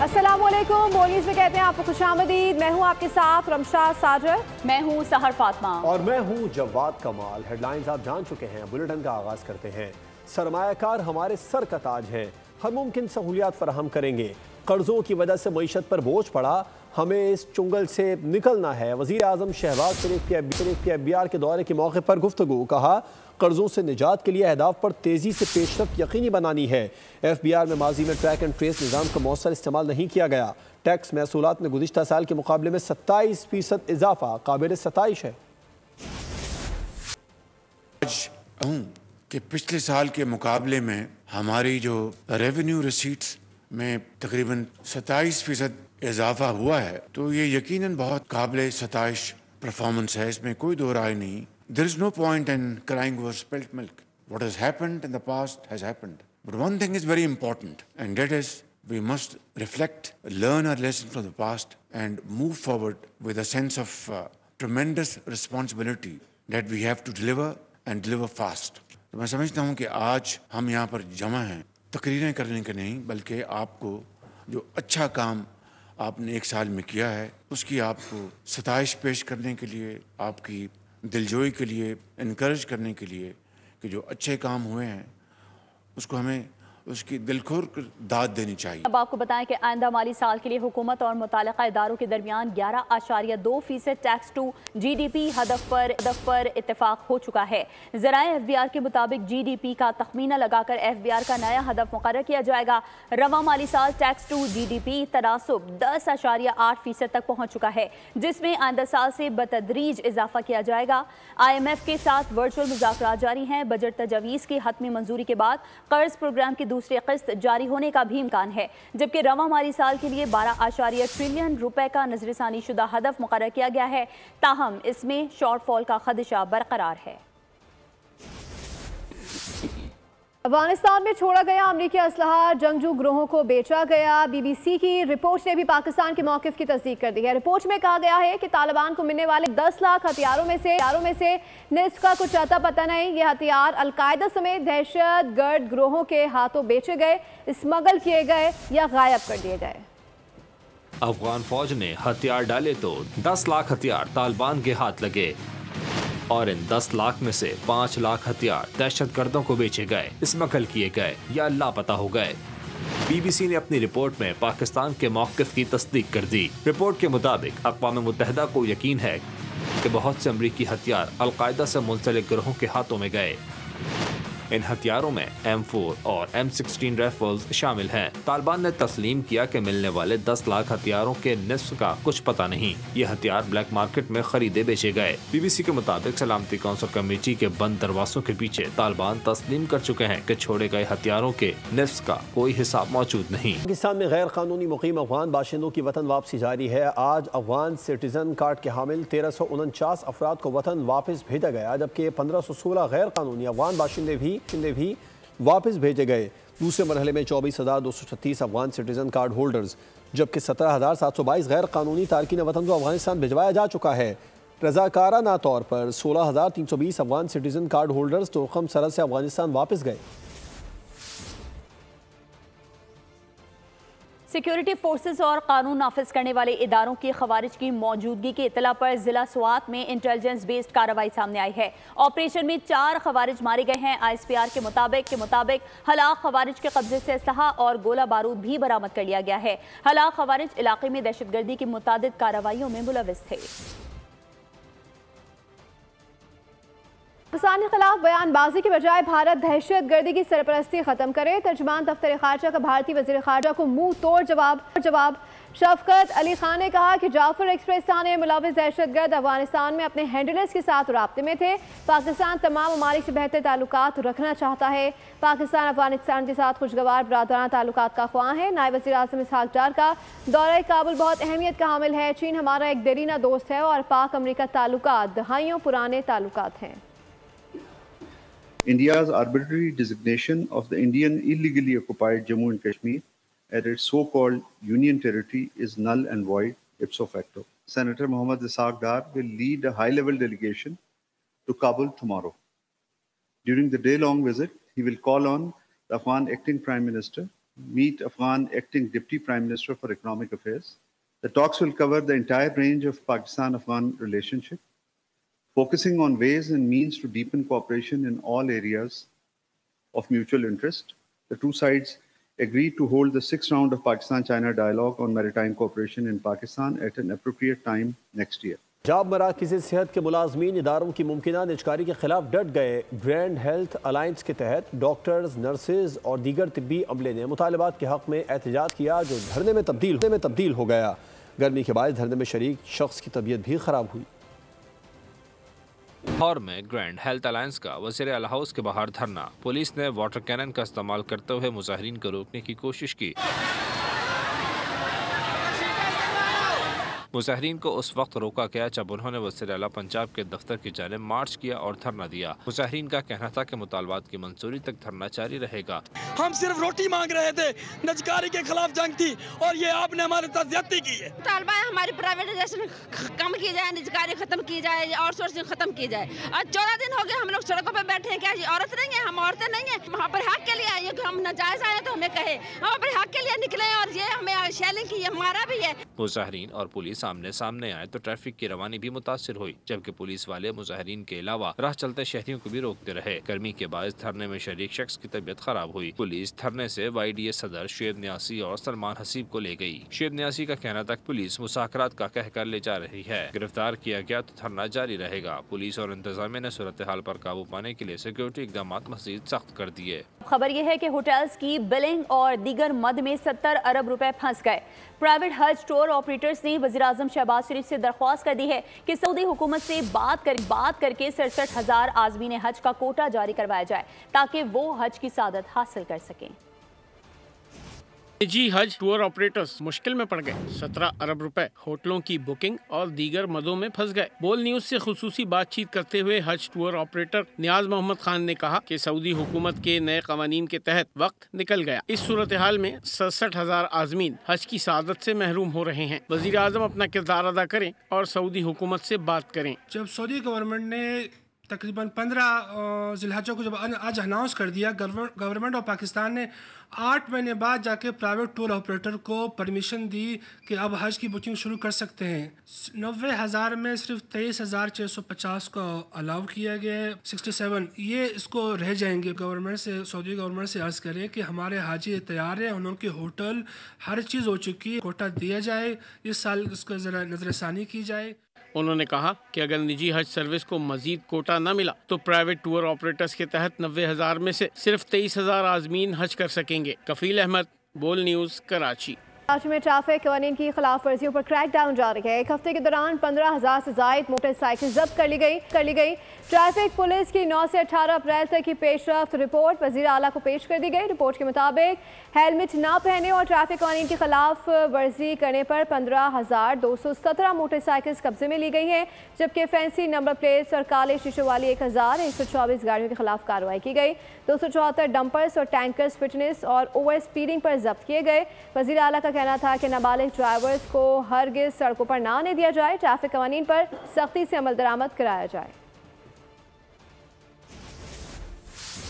अस्सलामुअलैकुम, बोनीस में कहते हैं आपको खुशामदीद। मैं हूं आपके साथ रमशा साजर। मैं हूं सहर फातिमा और मैं हूं जवाद कमाल। हेडलाइंस आप जान चुके हैं, बुलेटिन का आगाज करते हैं। सरमायाकार हमारे सर का ताज है, हर मुमकिन सहूलियात फराहम करेंगे। कर्जों की वजह से मईशत पर बोझ पड़ा, हमें इस चुंगल से निकलना है। वज़ीर आज़म शहबाज शरीफ के FBR के दौरे के मौके पर गुफ्तगू। कहा, कर्जों से निजात के लिए अहदाफ पर तेज़ी से पेशरफ्त यकीनी बनानी है। FBR में माजी में ट्रैक एंड ट्रेस निज़ाम का मौसर इस्तेमाल नहीं किया गया। टैक्स महसूलात में गुज़िश्ता साल के मुकाबले में 27% इजाफा काबिल सताइश है। कि पिछले साल के मुकाबले में हमारी जो रेवेन्यू रिसीट्स में तकरीबन 27% इजाफा हुआ है, तो ये यकीनन बहुत काबिल सताइश परफॉर्मेंस है, इसमें कोई दो राय नहीं। There is no point in crying over spilt milk. What has happened in the past has happened. But one thing is very important, and that is we must reflect, learn our lessons from the past, and move forward with a sense of tremendous responsibility that we have to deliver and deliver fast. तो मैं समझता हूँ कि आज हम यहाँ पर जमा हैं तकरीरें करने के नहीं, बल्कि आपको जो अच्छा काम आपने एक साल में किया है उसकी आपको सताइश पेश करने के लिए, आपकी दिलजोई के लिए, इनकरेज करने के लिए कि जो अच्छे काम हुए हैं उसको हमें उसकी दिलखोर दाद देनी चाहिए। अब आपको बताएं कि आइंदा माली साल के लिए हुकूमत और मुतालिका इदारों के दरमियान 11.2% टैक्स टू GDP हदफ पर इत्तेफाक हो चुका है। ज़राए FBR के मुताबिक GDP का तखमीना लगाकर FBR का नया हदफ मुकर्रर किया जाएगा। रवा माली साल टैक्स टू GDP तनासुब 10.8% तक पहुँच चुका है, जिसमें आइंदा साल से बतदरीज इजाफा किया जाएगा। IMF के साथ वर्चुअल मुज़ाकरात जारी हैं। बजट तजावीज़ की हतमी मंजूरी के बाद कर्ज प्रोग्राम की दूसरी किस्त जारी होने का भी इम्कान है, जबकि रवा माली साल के लिए 12 ट्रिलियन रुपए का नजरसानी शुदा हदफ मुकर्रर किया गया है। ताहम इसमें शॉर्टफॉल का खदशा बरकरार है। अफगानिस्तान में छोड़ा गया अमरीकी असलहा जंगजू ग्रोहों को बेचा गया। BBC की रिपोर्ट ने भी पाकिस्तान के मौक़िफ़ की तस्दीक कर दी है। रिपोर्ट में कहा गया है कि तालिबान को मिलने वाले 10 लाख हथियारों में से निस्फ का कुछ अता पता नहीं। ये हथियार अलकायदा समेत दहशत गर्द ग्रोहों के हाथों बेचे गए, स्मगल किए गए या गायब कर दिए गए। अफगान फौज ने हथियार डाले तो 10 लाख हथियार तालिबान के हाथ लगे और इन 10 लाख में से 5 लाख हथियार दहशतगर्दों को बेचे गए, स्मगल किए गए या लापता हो गए। BBC ने अपनी रिपोर्ट में पाकिस्तान के मौक़िफ़ की तस्दीक कर दी। रिपोर्ट के मुताबिक अक़वाम मुत्तहिदा को यकीन है कि बहुत से अमरीकी हथियार अलकायदा से मुंसलिक गिरोहों के हाथों में गए। इन हथियारों में M4 और M16 राइफल्स शामिल हैं। तालिबान ने तस्लीम किया कि मिलने वाले 10 लाख हथियारों के निस्फ का कुछ पता नहीं। ये हथियार ब्लैक मार्केट में खरीदे बेचे गए। BBC के मुताबिक सलामती कौंसिल कमेटी के बंद दरवाजों के पीछे तालिबान तस्लीम कर चुके हैं कि छोड़े गए हथियारों के निस्फ का कोई हिसाब मौजूद नहीं। पाकिस्तान में गैर कानूनी मुकीम अफगान बाशिंदों की वतन वापसी जारी है। आज अफगान सिटीजन कार्ड के हामिल 1349 अफराद को वतन वापस भेजा गया, जबकि 1516 गैर कानूनी अफगान बाशिंदे भी वापस भेजे गए। दूसरे मरहले में 24,236 अफगान सिटीजन कार्ड होल्डर्स, जबकि 17,722 गैर कानूनी तारकीन वतन को अफगानिस्तान भिजवाया जा चुका है। रजाकाराना तौर पर 16,320 अफगान सिटीजन कार्ड होल्डर्स तोखम सरहद से अफगानिस्तान वापस गए। सिक्योरिटी फोर्सेस और कानून नाफिज करने वाले इदारों की खवारिज की मौजूदगी की इतला पर जिला स्वात में इंटेलिजेंस बेस्ड कार्रवाई सामने आई है। ऑपरेशन में 4 खवारिज मारे गए हैं। ISPR के मुताबिक हलाक खवारिज के कब्जे से असलहा और गोला बारूद भी बरामद कर लिया गया है। हलाक खवारिज इलाके में दहशतगर्दी की मुतादिद कार्रवाइयों में मुलविस थे। पाकिस्तान के खिलाफ बयानबाजी के बजाय भारत दहशत गर्दी की सरपरस्ती खत्म करे। तर्जुमान दफ्तर खारजा का भारतीय वज़ीर खारजा को मुंह तोड़ जवाब। शफकत अली खान ने कहा कि जाफर एक्सप्रेस थाने मुलविस दहशतगर्द अफगानिस्तान में अपने हैंडलर्स के साथ राब्ते में थे। पाकिस्तान तमाम ममालिक से बेहतर ताल्लुकात रखना चाहता है। पाकिस्तान अफगानिस्तान के साथ खुशगवार बरादराना ताल्लुकात का ख्वाह है। नायब वज़ीर आज़म इसहाक डार का दौरा काबुल बहुत अहमियत का हामिल है। चीन हमारा एक देरीना दोस्त है और पाक अमरीका ताल्लुकात दहाइयों पुराने ताल्लुकात हैं। India's arbitrary designation of the Indian illegally occupied Jammu and Kashmir as its so-called union territory is null and void ipso facto. Senator Mohammad Ishaq Dar will lead a high-level delegation to Kabul tomorrow. During the day-long visit, he will call on the Afghan acting Prime Minister meet Afghan acting Deputy Prime Minister for Economic Affairs. The talks will cover the entire range of Pakistan-Afghan relationship, focusing on ways and means to deepen cooperation in all areas of mutual interest. The two sides agreed to hold the 6th round of Pakistan-China dialogue on maritime cooperation in Pakistan at an appropriate time next year. जाब मराकज़ सेहत के मुलाजमीन इदारों की मुमकिना निजकारी के खिलाफ डट गए। Grand health alliance के तहत डॉक्टर्स, नर्सेज और दीगर तिब्बी अमले ने मुतालबात के हक़ में एहतजाज किया, जो धरने में तब्दील हो गया। गर्मी के बाद धरने में शरीक शख्स की तबीयत भी ख़राब हुई। लाहौर में ग्रैंड हेल्थ अलायंस का वज़ीर आला हाउस के बाहर धरना। पुलिस ने वाटर कैनन का इस्तेमाल करते हुए मुजाहिरीन को रोकने की कोशिश की। मुजाहिरीन को उस वक्त रोका गया जब उन्होंने वज़ीर आला पंजाब के दफ्तर की जानिब मार्च किया और धरना दिया। मुजाहिरीन का कहना था कि मुतालबात की मंजूरी तक धरना जारी रहेगा। हम सिर्फ रोटी मांग रहे थे, नजकारी के खिलाफ जंग थी और ये आपने हमारे साथ ज्यादती की है। तालबा है हमारी प्राइवेटाइजेशन कम की जाए, निजकारी खत्म की जाए, आउटसोर्सिंग खत्म की जाए। आज 14 दिन हो गए हम लोग सड़कों पर बैठे हैं। क्या जी औरत नहीं है? हम औरतें नहीं है? वहाँ पर हक के लिए आए, हम नाजायज आए तो हमें कहे, हम अपने हक के लिए निकले और ये हमें शेलिंग की हमारा भी है। मुजाहिरीन और पुलिस आमने सामने आए तो ट्रैफिक की रवानी भी मुतासिर हुई, जबकि पुलिस वाले मुजाहिरीन के अलावा राह चलते शहरियों को भी रोकते रहे। गर्मी के बायस धरने में शरीक शख्स की तबीयत खराब हुई। पुलिस धरने से YDA सदर शेब न्यासी और सलमान हसीब को ले गई। शेब न्यासी का कहना था पुलिस मुसाकरात का कहकर ले जा रही है, गिरफ्तार किया गया तो धरना जारी रहेगा। पुलिस और इंतजामिया ने सूरत हाल पर काबू पाने के लिए सिक्योरिटी इकदाम मज़ीद सख्त कर दिए। खबर यह है कि होटल्स की बिलिंग और दीगर मद में 70 अरब रुपए फंस गए। प्राइवेट हज टूर ऑपरेटर्स ने वज़ीर-ए-आज़म शहबाज शरीफ से दरख्वास्त कर दी है कि सऊदी हुकूमत से बात करके 67,000 आज़मीन हज का कोटा जारी करवाया जाए ताकि वो हज की सादत हासिल कर सकें। निजी हज टूर ऑपरेटर्स मुश्किल में पड़ गए। 17 अरब रुपए होटलों की बुकिंग और दीगर मदों में फंस गए। बोल न्यूज से खुसूसी बातचीत करते हुए हज टूर ऑपरेटर नियाज मोहम्मद खान ने कहा कि सऊदी हुकूमत के नए कवानीन के तहत वक्त निकल गया। इस सूरत हाल में 67,000 आज़मीन हज की सादत से महरूम हो रहे हैं। वज़ीर आज़म अपना किरदार अदा करें और सऊदी हुकूमत से बात करें। जब सऊदी गवर्नमेंट ने तकरीबन 15 ज़िलहज्जा को जब आज अनाउंस कर दिया, गवर्नमेंट ऑफ पाकिस्तान ने 8 महीने बाद जाके प्राइवेट टूर ऑपरेटर को परमिशन दी कि अब हज की बुकिंग शुरू कर सकते हैं। 90,000 में सिर्फ 23,650 को अलाउ किया गया है। 67 ये इसको रह जाएंगे। गवर्नमेंट से, सऊदी गवर्नमेंट से अर्ज़ करें कि हमारे हाजी तैयार हैं, उनके होटल हर चीज़ हो चुकी है, कोटा दिया जाए, इस साल उसका ज़रा नज़रसानी की जाए। उन्होंने कहा कि अगर निजी हज सर्विस को मजीद कोटा न मिला तो प्राइवेट टूर ऑपरेटर्स के तहत 90,000 में से सिर्फ 23,000 आज़मीन हज कर सकेंगे। कफील अहमद, बोल न्यूज़, कराची। कराची में ट्रैफिक कानून की खिलाफ वर्जियों पर क्रैकडाउन जारी है। एक हफ्ते के दौरान 15,000 से जायद मोटरसाइकिल जब्त कर ली गई। ट्रैफिक पुलिस की 9 से 18 अप्रैल तक की पेशरफ्त रिपोर्ट वज़ीर आला को पेश कर दी गई। रिपोर्ट के मुताबिक हेलमेट ना पहने और ट्रैफिक कानून की खिलाफ वर्जी करने पर 15,217 मोटरसाइकिल कब्जे में ली गई हैं, जबकि फैंसी नंबर प्लेट्स और काले शीशों वाली 1,124 गाड़ियों के खिलाफ कार्रवाई की गई। 274 डंपर्स और टैंकर्स फिटनेस और ओवर स्पीडिंग पर जब्त किए गए। वज़ीर आला का कहना था कि नाबालिग ड्राइवर्स को हरगिज़ सड़कों पर ना आने दिया जाए, ट्रैफिक कानून पर सख्ती से अमल दरामद कराया जाए।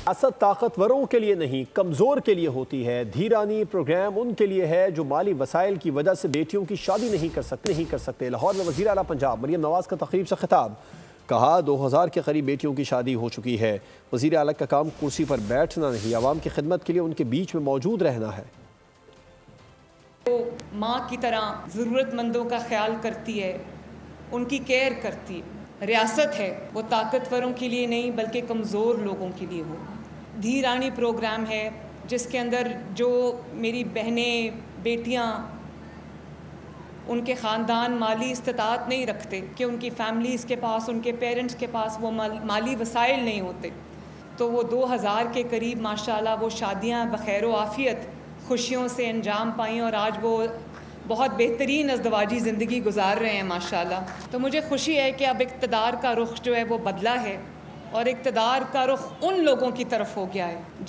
सियासत ताकतवरों के लिए नहीं, कमज़ोर के लिए होती है। धीरानी प्रोग्राम उनके लिए है जो माली वसाइल की वजह से बेटियों की शादी नहीं कर सकते। लाहौर में वज़ीर आला पंजाब मरियम नवाज़ का तकरीब से खिताब। कहा 2000 के करीब बेटियों की शादी हो चुकी है। वज़ीर आला का काम कुर्सी पर बैठना नहीं, आवाम की खिदमत के लिए उनके बीच में मौजूद रहना है। वो माँ की तरह ज़रूरतमंदों का ख्याल करती है, उनकी केयर करती है। रियासत है वो ताकतवरों के लिए नहीं बल्कि कमज़ोर लोगों के लिए हो। धीरानी प्रोग्राम है जिसके अंदर जो मेरी बहनें, बेटियाँ, उनके ख़ानदान माली इस्तिताअत नहीं रखते कि उनकी फैमिलीज़ के पास, उनके पेरेंट्स के पास वो माली वसाइल नहीं होते, तो वो 2000 के करीब माशाल्लाह वो शादियाँ बखैर व आफ़ियत खुशियों से अंजाम पाई और आज वो बहुत बेहतरीन अज़दवाजी ज़िंदगी गुजार रहे हैं माशाल्लाह। तो मुझे खुशी है कि अब इक़्तिदार का रुख जो है वो बदला है और इक़्तिदार का रुख उन लोगों की तरफ हो गया है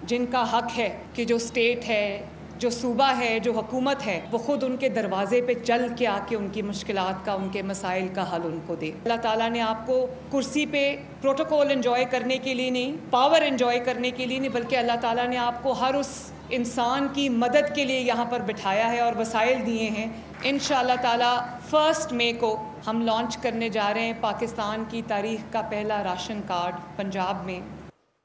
जिनका हक़ है कि जो स्टेट है, जो सूबा है, जो हुकूमत है, वो खुद उनके दरवाजे पे चल के आके उनकी मुश्किलात का, उनके मसाइल का हल उनको दे। अल्लाह ताला ने आपको कुर्सी पे प्रोटोकॉल एंजॉय करने के लिए नहीं, पावर एंजॉय करने के लिए नहीं, बल्कि अल्लाह ताला ने आपको हर उस इंसान की मदद के लिए यहाँ पर बिठाया है और वसाइल दिए हैं। इंशाअल्लाह ताला 1 मई को हम लॉन्च करने जा रहे हैं पाकिस्तान की तारीख का पहला राशन कार्ड पंजाब में।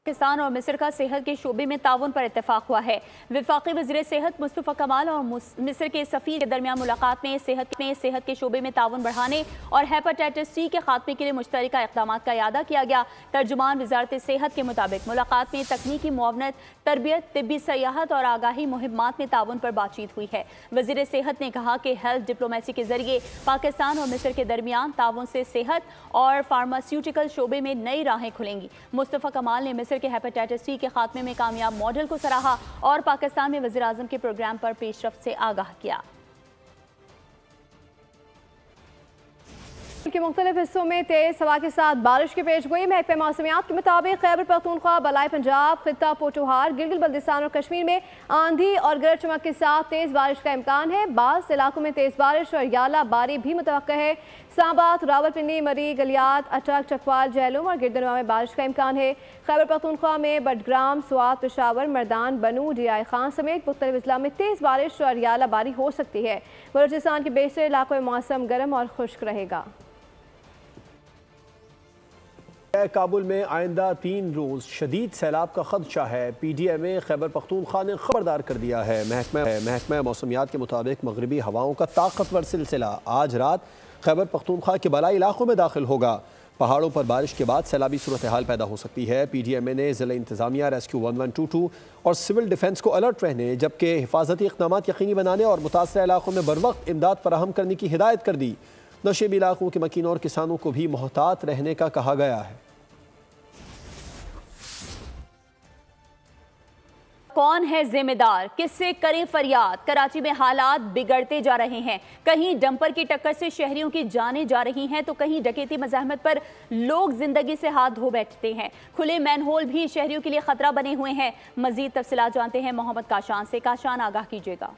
पाकिस्तान और मिस्र का सेहत के शोबे में ताउन पर इत्तेफाक हुआ है। वफाकी वज़ीर सेहत मुस्तफ़ा कमाल और मिस्र के सफ़ीर के दरमियान मुलाकात में सेहत के शोबे में ताउन बढ़ाने और हेपेटाइटिस सी के खात्मे के लिए मुश्तरका इक़दाम का इयादा किया गया। तर्जुमान वज़ारत सेहत के मुताबिक मुलाकात में तकनीकी मुआवनत, तरबियत, तिब्बी सयाहत और आगाही मुहिम्मात में ताउन पर बातचीत हुई है। वज़ीर सेहत ने कहा कि हेल्थ डिप्लोमेसी के जरिए पाकिस्तान और मिस्र के दरमियान ताउन से सेहत और फार्मास्यूटिकल शोबे में नई राहें खुलेंगी। मुस्तफ़ा कमाल ने के हेपेटाइटिस सी के खात्मे में कामयाब मॉडल को सराहा और पाकिस्तान में वज़ीर आज़म के प्रोग्राम पर पेशरफ्त से आगाह किया। के मुख्तलिफ हिस्सों में तेज हवा के साथ बारिश की पेशगोई। महकमे मौसमियात के मुताबिक खैबर पख्तूनख्वा, बलाई पंजाब, खित्ता पोठोहार, गिलगित बल्तिस्तान और कश्मीर में आंधी और गरज चमक के साथ तेज बारिश का इम्कान है। बाज़ इलाकों में तेज बारिश और याला बारी भी मुतवक्का है। सांबात, रावलपिंडी, मरी, गलियात, अटक, चकवाल, जहलुम और गिरदनवा में बारिश का इम्कान है। खैबर पख्तूनख्वा में बडग्राम, स्वात, पेशावर, मर्दान, बनू, DI खान समेत मुख्तलिफ अजला में तेज बारिश और याला बारी हो सकती है। बलूचिस्तान के बेशतर इलाकों में मौसम गर्म और खुश्क रहेगा। काबुल में आइंदा 3 रोज़ शदीद सैलाब का खदशा है। PDMA खैबर पख्तूनख्वा ने खबरदार कर दिया है। महकमा मौसमियात के मुताबिक मगरबी हवाओं का ताकतवर सिलसिला आज रात खैबर पख्तूनख्वा के बलाई इलाकों में दाखिल होगा। पहाड़ों पर बारिश के बाद सैलाबी सूरत हाल पैदा हो सकती है। PDMA ने ज़िला इंतज़ामिया, रेस्क्यू 1122 और सिविल डिफेंस को अलर्ट रहने, जबकि हिफाजती इक़दाम यकीनी बनाने और मुतासरा इलाकों में बरवक्त इमदाद फराहम करने की हिदायत कर दी। नशेबी इलाकों के मकीनों और किसानों को भी मोहतात रहने का कहा गया है। कौन है जिम्मेदार, किससे करें फरियाद? कराची में हालात बिगड़ते जा रहे हैं। कहीं डंपर की टक्कर से शहरियों की जानें जा रही हैं तो कहीं डकैती मज़ाहमत पर लोग जिंदगी से हाथ धो बैठते हैं। खुले मैनहोल भी शहरियों के लिए खतरा बने हुए हैं। मजीद तफसीलात जानते हैं मोहम्मद काशान से। काशान, आगाह कीजिएगा।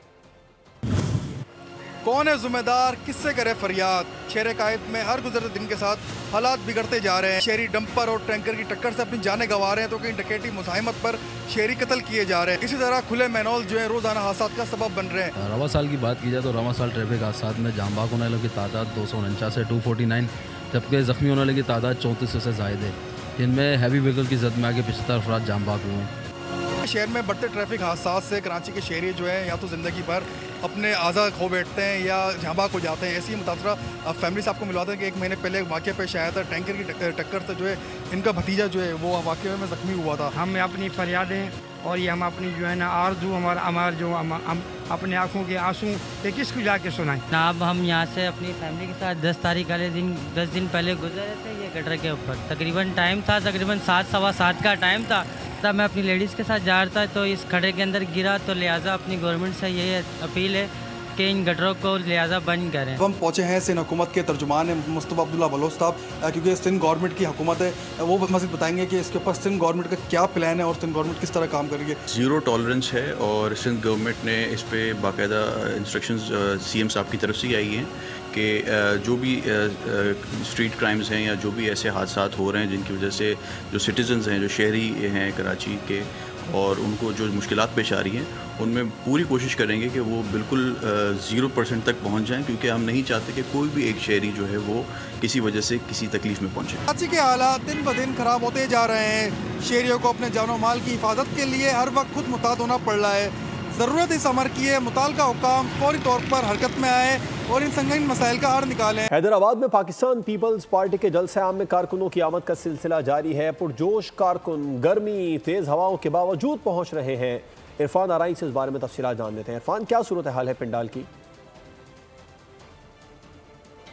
कौन है जिम्मेदार, किससे करे फरियाद? शहर कायद में हर गुजरते दिन के साथ हालात बिगड़ते जा रहे हैं। शहरी डंपर और टैंकर की टक्कर से अपनी जानें गंवा रहे हैं तो कहीं डकैती मुज़ाहिमत पर शहरी कत्ल किए जा रहे हैं। इसी तरह खुले मैनहोल जो है रोजाना हादसा का सबब बन रहे हैं। रवा साल की बात की जाए तो रवा साल ट्रैफिक हादसा में जान बाग होने वालों की तादाद 249 से 249, जबकि जख्मी होने वालों की तादाद 3400 से ज़ायद है, जिनमें हैवी व्हीकल की जद में आगे 75 अफराद जान बाग हुए हैं। शहर में बढ़ते ट्रैफिक हादसा से कराची के शहरी जो है या तो ज़िंदगी भर अपने आज़ा खो बैठते हैं या जहाँ को जाते हैं। ऐसी ही मुतासरा फैमिली से आपको मिलवाते हैं कि 1 महीने पहले एक वाक़या पेश आया था। टैंकर की टक्कर से जो है इनका भतीजा जो है वो वाक़ये में ज़ख्मी हुआ था। हम अपनी फरियादें और ये हम अपनी जो है ना आरज़ू हमारा जो हम अपने आँखों के आंसू ये किसको जाके सुनाएं। अब हम यहाँ से अपनी फैमिली के साथ 10 तारीख वाले दिन 10 दिन पहले गुजरे थे ये गटर के ऊपर। तकरीबन टाइम था, तकरीबन 7 सवा 7 का टाइम था। तब मैं अपनी लेडीज़ के साथ जा रहा था तो इस खड्डे के अंदर गिरा। तो लिहाजा अपनी गवर्नमेंट से यही अपील है कि इन गटरों को लिहाजा बंद करें। हम पहुँचे हैं सिंध हुकूमत के तर्जुमान है मुस्तफ़ा अब्दुल्ला बलोच साहब, क्योंकि सिंध गवर्नमेंट की हुकूमत है। वो मज़ीद बताएंगे कि इसके ऊपर सिंध गवर्नमेंट का क्या प्लान है और सिंध गवर्नमेंट किस तरह काम करेगी। ज़ीरो टॉलरेंस है और सिंध गवर्नमेंट ने इस पर बाकायदा इंस्ट्रक्शंस CM साहब की तरफ से आई हैं कि जो भी स्ट्रीट क्राइम्स हैं या जो भी ऐसे हादसात हो रहे हैं जिनकी वजह से जो सिटीजन्स हैं, जो शहरी हैं कराची के, और उनको जो मुश्किलात पेश आ रही हैं उनमें पूरी कोशिश करेंगे कि वो बिल्कुल 0% तक पहुंच जाएं, क्योंकि हम नहीं चाहते कि कोई भी एक शहरी जो है वो किसी वजह से किसी तकलीफ में पहुंचे। कराची के हालात दिन ब दिन खराब होते जा रहे हैं। शहरियों को अपने जानो माल की हिफाजत के लिए हर वक्त खुद मुताद होना पड़ रहा है। ज़रूरत इस अमर की है मुताल्लिका हुकाम फौरी तौर पर हरकत में आए और इन संगीन मसाइल का हल निकालें। हैदराबाद में पाकिस्तान पीपल्स पार्टी के जलसे आम में कारकुनों की आमद का सिलसिला जारी है। पुरजोश कारकुन गर्मी तेज हवाओं के बावजूद पहुंच रहे हैं। इरफान आराई से इस बारे में तफसीलात जान लेते हैं। इरफान, क्या सूरत हाल है पंडाल की?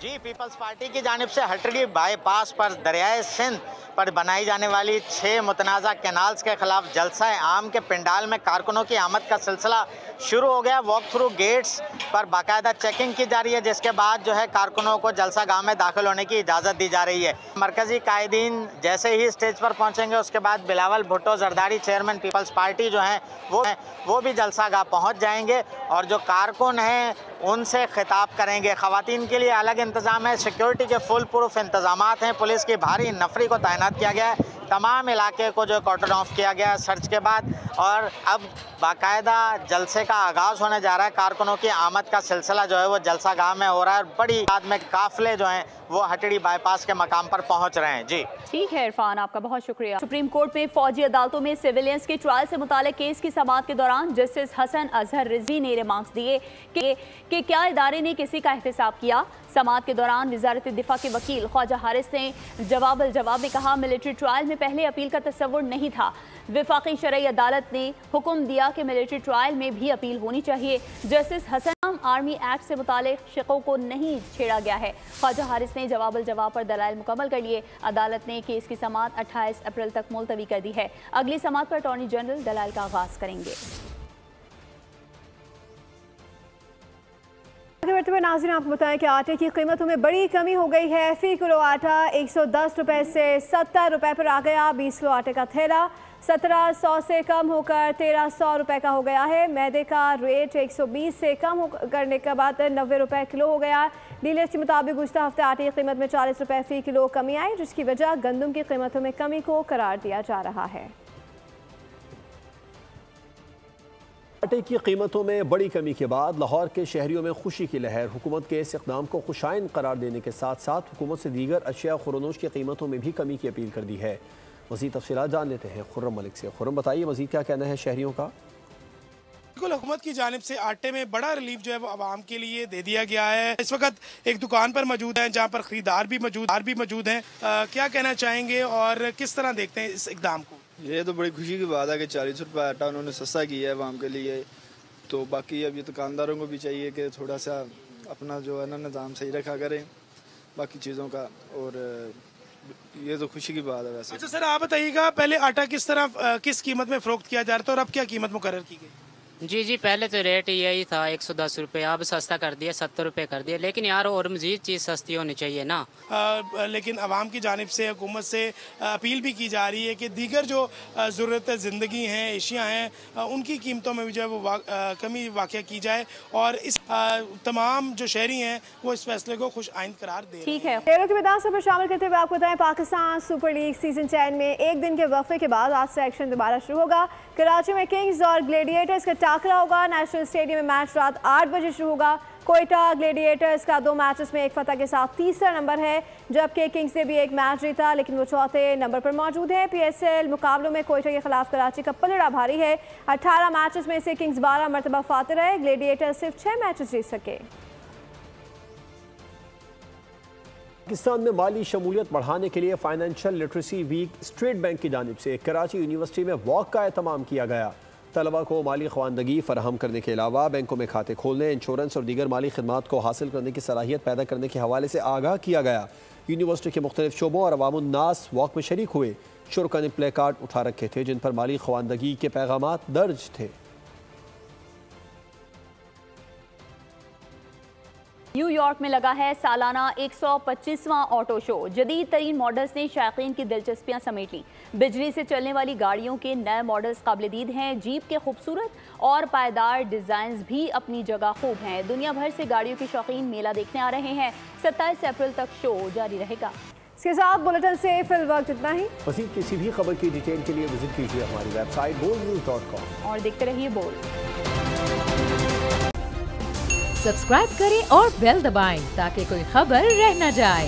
जी, पीपल्स पार्टी की जानिब से हटड़ी बाईपास पर दरियाए सिंध पर बनाई जाने वाली 6 मुतनाज़ा कैनाल्स के खिलाफ जलसा आम के पंडाल में कारकुनों की आमद का सिलसिला शुरू हो गया। वॉक थ्रू गेट्स पर बाकायदा चेकिंग की जा रही है, जिसके बाद जो है कारकुनों को जलसा गाह में दाखिल होने की इजाज़त दी जा रही है। मरकज़ी कायदीन जैसे ही स्टेज पर पहुंचेंगे, उसके बाद Bilawal Bhutto Zardari chairman Peoples Party जो हैं वो भी जलसा गाह पहुँच जाएंगे और जो कारकुन हैं उनसे खिताब करेंगे। ख़वातीन के लिए अलग इंतज़ाम है, सिक्योरिटी के फुल प्रूफ इंतज़ामात हैं, पुलिस की भारी नफरी को तैनात किया गया है, तमाम इलाके को जो कॉर्डन ऑफ किया गया है सर्च के बाद, और अब बाकायदा जलसे का आगाज़ होने जा रहा है। कारकुनों की आमद का सिलसिला जो है वो जलसा गाह में हो रहा है और बड़ी तादाद में काफिले जो हैं वो हटड़ी बाईपास के मकाम पर पहुंच रहे हैं। जी ठीक है इरफान, आपका बहुत शुक्रिया। सुप्रीम कोर्ट में फौजी अदालतों में सिविलियंस के ट्रायल से मुताल्लिक केस की समाअत के दौरान जस्टिस हसन अजहर रिजवी ने रिमार्क्स दिए कि क्या इदारे ने किसी का एहतसाब किया। समाअत के दौरान वजारत दिफा के वकील ख्वाजा हारिस ने जवाब में कहा, मिलिट्री ट्रायल में पहले अपील का तस्वुर नहीं था। विफाकी शरई अदालत ने हुक्म दिया कि मिलिट्री ट्रायल में भी अपील होनी चाहिए। जस्टिस हसन आर्मी एक्ट से मुतालिक शिकों को नहीं छेड़ा गया है। ख्वाजा हारिस ने जवाब पर दलाइल मुकम्मल कर लिए। अदालत ने केस की समाअत 28 अप्रैल तक मुलतवी कर दी है। अगली समाअत पर अटॉर्नी जनरल दलाइल का आगाज करेंगे। नाज़रीन, आपको बताएं कि आटे की कीमतों में बड़ी कमी हो गई है। फ़ी किलो आटा 110 रुपये से 70 रुपये पर आ गया। 20 किलो आटे का थैला 1700 से कम होकर 1300 रुपये का हो गया है। मैदे का रेट 120 से कम करने के बाद 90 रुपये किलो हो गया। डीलर्स के मुताबिक गुज़श्ता हफ्ते आटे की कीमत में 40 रुपये फ़ी किलो कमी आई, जिसकी वजह गंदम की कीमतों में कमी को करार दिया जा रहा है। आटे की कीमतों में बड़ी कमी के बाद लाहौर के शहरियों में खुशी की लहर। हुकूमत के इस इक़दाम को खुशाइन करार देने के साथ साथ हुकूमत से दीगर अशिया खुरनोश की कीमतों में भी कमी की अपील कर दी है। मज़ीद तफसीलात जान लेते हैं खुर्रम मलिक से। खुर्रम, बताइए मज़ीद क्या कहना है शहरियों का? बिल्कुल, हुकूमत की जानिब से आटे में बड़ा रिलीफ जो है वो आवाम के लिए दे दिया गया है। इस वक्त एक दुकान पर मौजूद है जहाँ पर खरीदार भी मौजूद हैं। क्या कहना चाहेंगे और किस तरह देखते हैं इस इक़दाम को? ये तो बड़ी खुशी की बात है कि 40 रुपये आटा उन्होंने सस्ता किया है आवाम के लिए। तो बाकी अब ये दुकानदारों को भी चाहिए कि थोड़ा सा अपना जो है ना निज़ाम सही रखा करें बाकी चीज़ों का, और ये तो खुशी की बात है वैसे। अच्छा सर, आप बताइएगा पहले आटा किस तरह किस कीमत में फ़रोख्त किया जा रहा था और अब क्या कीमत मुकर्रर की गई? जी, पहले तो रेट यही था 110 रुपये, अब सस्ता कर दिया 70 रुपये कर दिया, लेकिन यार और मज़ीद चीज़ सस्ती होनी चाहिए ना। लेकिन आवाम की जानिब से हुकूमत से अपील भी की जा रही है कि दीगर जो ज़रूरत ज़िंदगी हैं, एशिया हैं, उनकी कीमतों में भी जो है वो कमी वाक़या की जाए और इस तमाम जो शहरी हैं वो इस फैसले को खुश आइंद करार दे। ठीक है, खेलों की मैदान पर शामिल करते हुए आपको बताएं, पाकिस्तान सुपर लीग सीजन 10 में एक दिन के वक्फे के बाद आज से एक्शन दोबारा शुरू होगा। कराची में किंग्स और ग्लेडिएटर्स का टाकरा होगा। नेशनल स्टेडियम में मैच रात 8 बजे शुरू होगा। कोयटा ग्लेडिएटर्स का 2 मैचेस में 1 फतह के साथ तीसरा नंबर है, जबकि किंग्स ने भी 1 मैच जीता लेकिन वो चौथे नंबर पर मौजूद है। PSL मुकाबलों में कोयटा के खिलाफ कराची का पलड़ा भारी है। 18 मैचेस में से किंग्स 12 मरतबा फातिर है, ग्लेडिएटर्स सिर्फ 6 मैचेस जीत सके। पाकिस्तान में माली शमूलियत बढ़ाने के लिए financial literacy week State Bank की जानिब से कराची यूनिवर्सिटी में वॉक का एहतमाम किया गया। तलबा को माली ख्वानदगी फराहम करने के अलावा बैंकों में खाते खोलने, इंश्योरेंस और दीगर माली खदमात को हासिल करने की सलाहियत पैदा करने के हवाले से आगाह किया गया। यूनिवर्सिटी के मुख्तलिफ शोबों और अवामुन्नास वॉक में शरीक हुए। शुरका ने प्ले कार्ड उठा रखे थे जिन पर माली ख्वानदगी के पैगामात दर्ज थे। न्यूयॉर्क में लगा है सालाना 125वां ऑटो शो। जदीद तरीन मॉडल्स ने शायकीन की दिलचस्पियां समेट ली। बिजली से चलने वाली गाड़ियों के नए मॉडल्स काबिल-ए-दीद हैं। जीप के खूबसूरत और पायदार डिज़ाइंस भी अपनी जगह खूब हैं। दुनिया भर से गाड़ियों के शौकीन मेला देखने आ रहे हैं। 27 अप्रैल तक शो जारी रहेगा। इसके साथ बुलेटिन से फिल वक्त इतना ही। मज़ीद किसी भी खबर की डिटेल के लिए विजिट कीजिए हमारी वेबसाइट boldnews.com और देखते रहिए बोल्ड। सब्सक्राइब करें और बेल दबाएं ताकि कोई खबर रह न जाए।